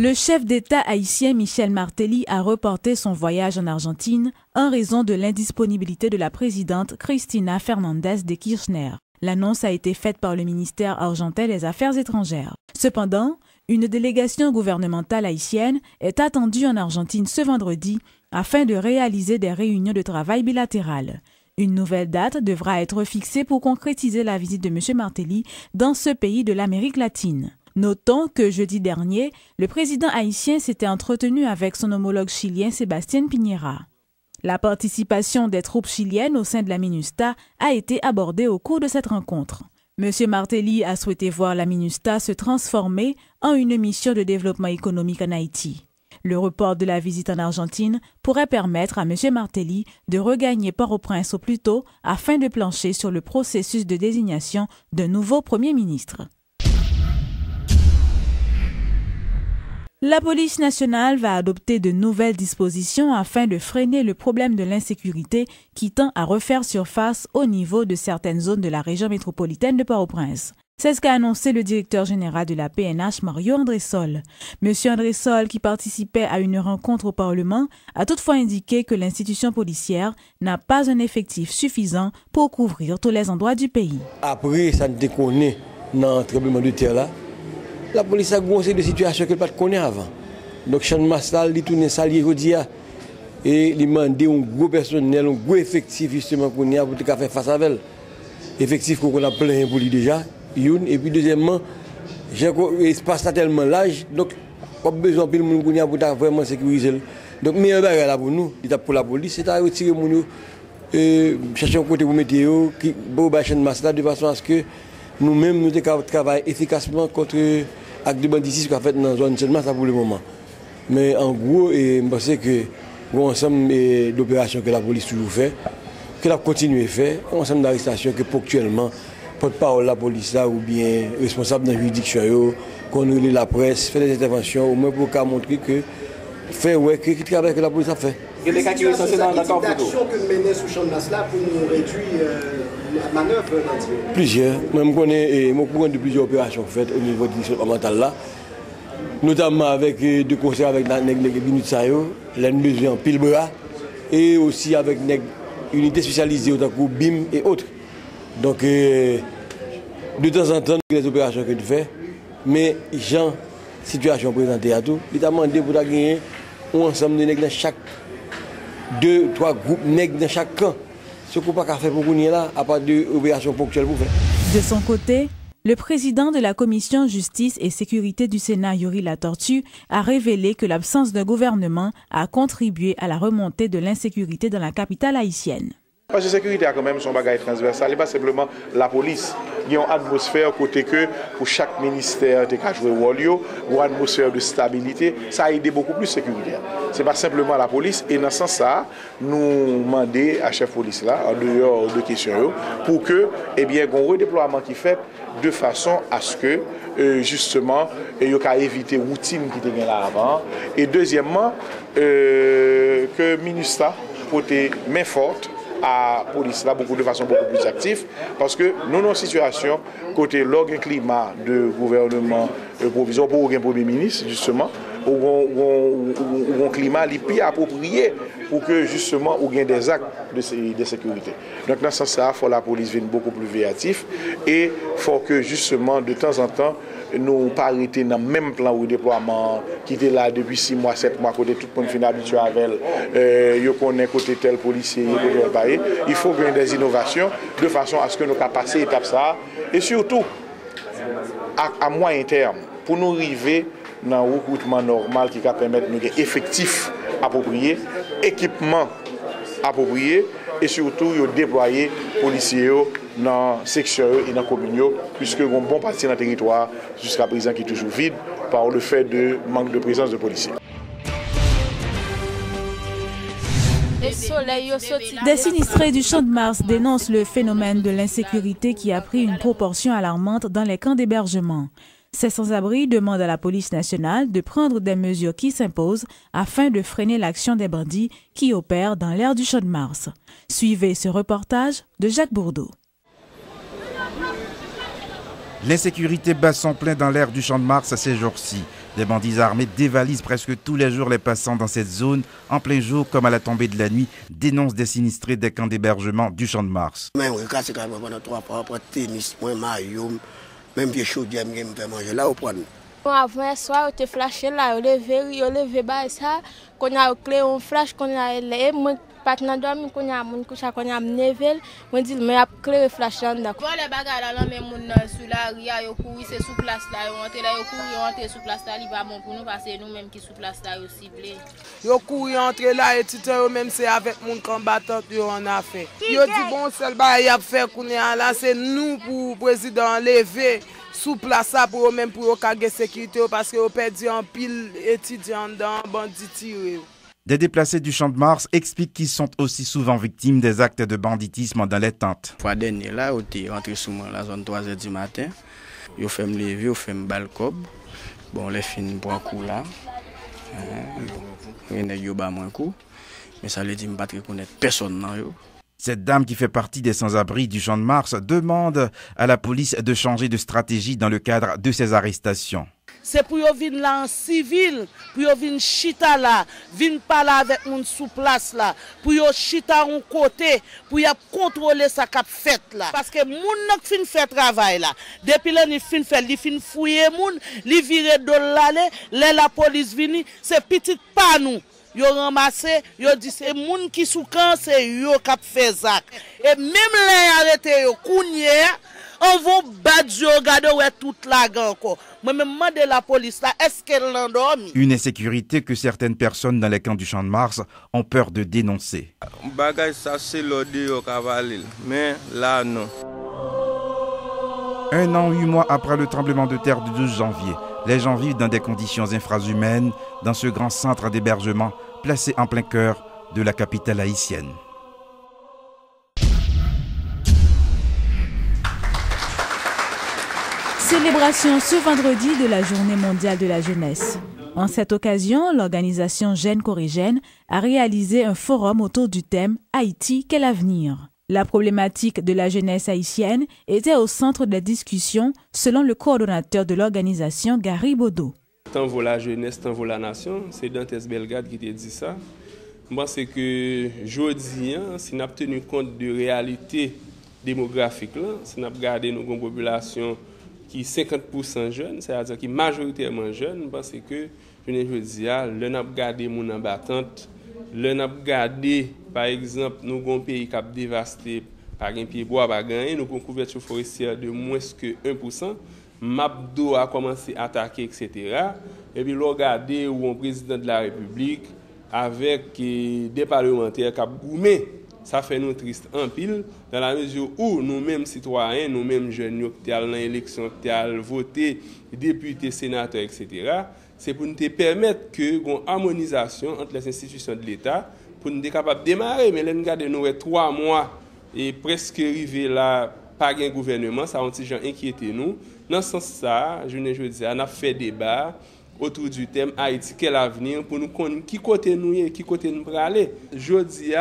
Le chef d'État haïtien Michel Martelly a reporté son voyage en Argentine en raison de l'indisponibilité de la présidente Cristina Fernández de Kirchner. L'annonce a été faite par le ministère argentin des Affaires étrangères. Cependant, une délégation gouvernementale haïtienne est attendue en Argentine ce vendredi afin de réaliser des réunions de travail bilatérales. Une nouvelle date devra être fixée pour concrétiser la visite de M. Martelly dans ce pays de l'Amérique latine. Notons que jeudi dernier, le président haïtien s'était entretenu avec son homologue chilien Sébastien Piñera. La participation des troupes chiliennes au sein de la MINUSTAH a été abordée au cours de cette rencontre. M. Martelly a souhaité voir la MINUSTAH se transformer en une mission de développement économique en Haïti. Le report de la visite en Argentine pourrait permettre à M. Martelly de regagner Port-au-Prince au plus tôt afin de plancher sur le processus de désignation d'un nouveau Premier ministre. La police nationale va adopter de nouvelles dispositions afin de freiner le problème de l'insécurité qui tend à refaire surface au niveau de certaines zones de la région métropolitaine de Port-au-Prince. C'est ce qu'a annoncé le directeur général de la PNH, Mario André-Sol. Monsieur André-Sol, qui participait à une rencontre au Parlement, a toutefois indiqué que l'institution policière n'a pas un effectif suffisant pour couvrir tous les endroits du pays. Après, ça ne déconne dans le tremblement de terre là. La police a une de situations qu'elle ne connaît pas avant. Donc, Chan Massal, il tourne ça, il dit, et il demande un gros personnel, un gros effectif justement pour faire face à elle. Effectif qu'on a plein pour lui déjà. Et puis, deuxièmement, j'ai un espace tellement large, donc, pas besoin de monde pour vraiment sécuriser. Donc, meilleur bagage là pour nous, pour la police, c'est à retirer mon chercher un côté pour mettre qui va Chan Massal de façon à ce que nous-mêmes, nous travaillons efficacement contre l'acte de banditisme qu'on a fait dans la zone seulement ça pour le moment. Mais en gros, je pense que l'ensemble d'opérations que la police toujours fait, qu'elle a continué à faire, l'ensemble d'arrestations que ponctuellement, porte-parole de la police là, ou bien responsable de la juridiction, qu'on relie la presse, fait des interventions, au moins pour montrer que fait ouais, que le travail que la police a fait. Il y a des cas qui sont dans l'accord d'action que menait sous champ de là pour nous réduire la manœuvre. Plusieurs. Même je connais de plusieurs opérations faites au niveau du départemental là. Notamment avec deux concerts avec les minutes Sayo, l'NBG en pile bras, et aussi avec une unité spécialisée au BIM et autres. Donc, de temps en temps, les opérations que tu fais, mais Jean, situation présentée à tout, il t'a demandé pour gagner un ensemble de nègres dans chaque 2-3 groupes nègres dans chaque camp. Ce qu'on n'a pas fait pour nous là, à part d'opérations ponctuelles pour faire. De son côté, le président de la commission justice et sécurité du Sénat, Yuri Latortue, a révélé que l'absence d'un gouvernement a contribué à la remontée de l'insécurité dans la capitale haïtienne. Parce que la sécurité a quand même son bagage transversal, et pas simplement la police. Il y a une atmosphère côté que pour chaque ministère qui a joué rôle, une atmosphère de stabilité, ça a aidé beaucoup plus sécuritaire. Ce n'est pas simplement la police, et dans ce sens-là, nous demandons à chef police là, en dehors de questions, pour que, eh bien, un redéploiement qui fait de façon à ce que, justement, il y ait éviter la routine qui était là avant. Et deuxièmement, que le ministère porte main forte à la police là de façon beaucoup plus active parce que nous avons une situation côté un climat de gouvernement provisoire pour un premier ministre justement où un climat plus approprié pour que justement il y ait des actes de sécurité. Donc dans ce sens-là, il faut que la police vienne beaucoup plus véatif et il faut que justement de temps en temps nous pas arrêter dans le même plan de déploiement qui était là depuis 6 mois, 7 mois, côté tout le monde finit habitué avec elle, yo connaît côté tel policier, il faut qu'il y ait des innovations de façon à ce que nous puissions passer l'étape ça et surtout à moyen terme pour nous arriver dans un recrutement normal qui va permettre de nous avoir effectifs appropriés, équipements appropriés et surtout de déployer les policiers dans la section et dans la commune, puisque un bon parti dans le territoire jusqu'à présent qui est toujours vide par le fait de manque de présence de policiers. Des sinistrés du Champ de Mars dénoncent le phénomène de l'insécurité qui a pris une proportion alarmante dans les camps d'hébergement. Ces sans-abri demandent à la police nationale de prendre des mesures qui s'imposent afin de freiner l'action des bandits qui opèrent dans l'aire du Champ de Mars. Suivez ce reportage de Jacques Bourdeau. L'insécurité bat son plein dans l'aire du Champ de Mars ces jours-ci. Des bandits armés dévalisent presque tous les jours les passants dans cette zone, en plein jour comme à la tombée de la nuit, dénoncent des sinistrés des camps d'hébergement du Champ de Mars. Même vieux chaud, je vais manger là au point. Avant soir, on te flashé là, on levé bas ça, qu'on a clé on flash, qu'on a les moi pas dans dormi, qu'on a mon coucha, qu'on a nevel, moi dit mais a clé flash là. Pour les bagarres là même mon sous la ria yo courir c'est sous place là, on entre là yo courir entre sous place là, il va bon pour nous parce que nous même qui sous place là yo ciblé. Yo courir entre là et tout même c'est avec mon combattant yo on a fait. Yo dit bon seul ba y a fait qu'on là c'est nous pour président lever sous place pour eux même pour gagner sécurité parce que perdu en pile étudiants dans bandits tirés. Des déplacés du Champ de Mars expliquent qu'ils sont aussi souvent victimes des actes de banditisme dans les tentes. Fois dernier là, on est rentré sous la zone 3h du matin. Ils fait me lever, ils fait me balcob. Bon, les fins pour un coup là. Il y a moins coup. Mais ça veut dire que je ne peux pas reconnaître personne dans yo. Cette dame qui fait partie des sans-abri du Champ de Mars demande à la police de changer de stratégie dans le cadre de ces arrestations. C'est pour venir là en civil, pour venir chita là, venir parler avec moun sous place là, pour chita en côté, pour contrôler ça qu'a fait là. Parce que moun n'a fin fait travail là. Depuis là ni fin fait, li fin fouiller moun, li vire de l'aller, la police vini, c'est petit pas nous. Yo ramassé, yo dit c'est moun qui sous camp, c'est yo qui fait ça. Et même les arrêté yo kounye, on va battre yo regarder ouais toute la gang encore. Moi même demande la police là, est-ce qu'elle l'endormi? Une insécurité que certaines personnes dans les camps du Champ de Mars ont peur de dénoncer. Bagay ça c'est l'ordre au cavalier, mais là non. 1 an, 8 mois après le tremblement de terre du 12 janvier, les gens vivent dans des conditions infrahumaines dans ce grand centre d'hébergement placé en plein cœur de la capitale haïtienne. Célébration ce vendredi de la Journée mondiale de la jeunesse. En cette occasion, l'organisation Jeunes Corrigènes a réalisé un forum autour du thème « Haïti, quel avenir ?» La problématique de la jeunesse haïtienne était au centre des discussions selon le coordonnateur de l'organisation, Gary Bodo. Tant vaut la jeunesse, tant vaut la nation. C'est Dantes Bellegarde qui t'a dit ça. Moi, c'est que aujourd'hui, si nous avons tenu compte de la réalité démographique, si nous avons regardé nos populations qui 50% jeunes, c'est-à-dire qui majoritairement jeunes, parce que je ne veux dire, là, nous avons regardé mon embattante, là, nous avons regardé, par exemple, nous avons un pays qui a dévasté par un pied bois, par gagner, nous avons une couverture forestière de moins que 1%. Mabdo a commencé à attaquer, etc. Et puis, regardez où un président de la République, avec des parlementaires qui ont goumé, ça fait nous triste en pile, dans la mesure où nous-mêmes citoyens, nous-mêmes jeunes, qui allons dans l'élection, qui allons voter, députés, sénateurs, etc., c'est pour nous permettre que une harmonisation entre les institutions de l'État, pour nous être capables de démarrer. Mais là, nous regardons 3 mois et presque arrivé là, pas un gouvernement, ça a un petit gens inquiété nous. Dans ce sens-là, je dis, on a fait débat autour du thème Haïti, quel avenir, pour nous connaître qui côté nous et qui côté nous pour aller. Je dis,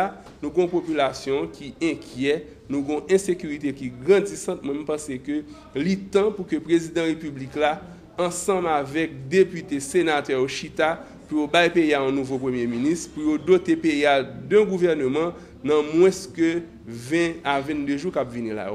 nous avons une population qui est inquiète, nous avons une insécurité qui est grandissante. Moi, je pense que il est temps pour que le président de la République, là, ensemble avec députés, sénateurs, Chita, pour bailler pays à un nouveau premier ministre, pour doter pays d'un gouvernement dans moins que 20 à 22 jours qui venir là.